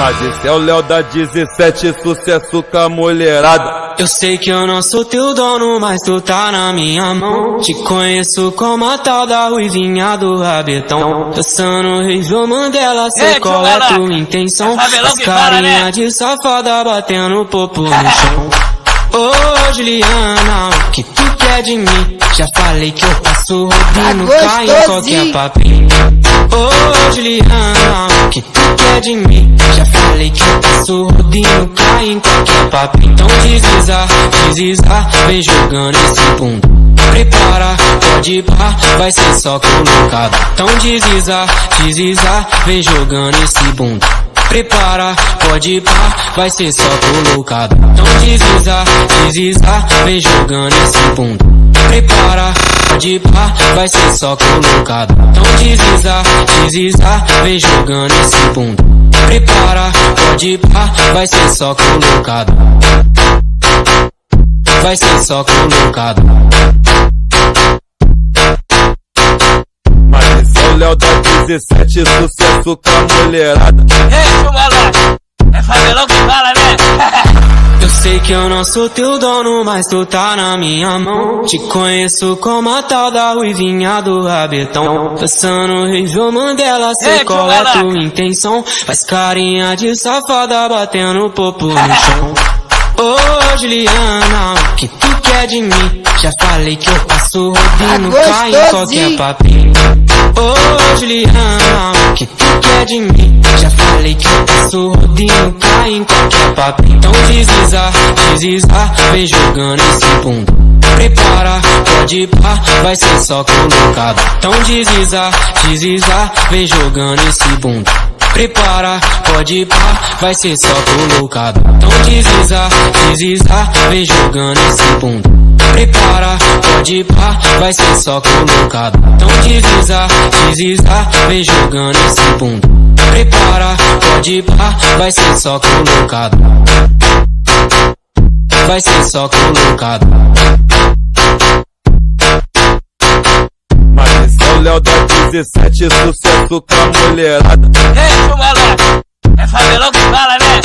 Mas esse é o Léo da 17, sucesso com a mulherada. Eu sei que eu não sou teu dono, mas tu tá na minha mão. Te conheço como a tal da ruivinha do rabetão. Dançando Região Mandela, sei qual é tua intenção. As carinha de safada batendo popo no chão. Ô Juliana, o que tu quer de mim? Já falei que eu passo rodando, cai em qualquer papinho. Ô Juliana, o que tu quer de mim? Já falei que eu passo rodando, cai em qualquer papinho. Então deslizar, vem jogando esse bunda. Prepara, pode ir pá, vai ser só colocado. Então deslizar, vem jogando esse bunda. Prepara, pode ir pá, vai ser só colocado. Então deslizar, vem jogando esse bunda. Prepara, pode ir pá, vai ser só colocado. Então deslizar, vem jogando esse bunda. Prepara, pode ir pá, vai ser só colocado. Vai ser só colocado. Mas esse é o Léo da 17, sucesso com a mulherada. Ei, chugalá, é favelão que fala, né? Eu sei que eu não sou teu dono, mas tu tá na minha mão. Te conheço como a tal da ruivinha do rabetão. Dançando Região Mandela, sei qual é tua intenção. Faz carinha de safada batendo popo no chão. Ô Juliana, o que tu quer de mim? Já falei que eu passo rodando, cai em qualquer papinho. Ô Juliana, o que tu quer de mim? Já falei que eu passo rodando, cai em qualquer papinho. Então deslizar, vem jogando esse bunda. Prepara, pode ir pá, vai ser só colocado. Então deslizar, vem jogando esse bunda. Prepara, pode ir pá, vai ser só colocado. Então deslizar, vem jogando esse bunda. Prepara, pode ir pá, vai ser só colocado. Então deslizar, vem jogando esse bunda. Prepara, pode ir pá, vai ser só colocado. Vai ser só colocado. Mas esse é o Léo da 17, sucesso com a mulherada. Ei, chugalá, é favelão que fala, né?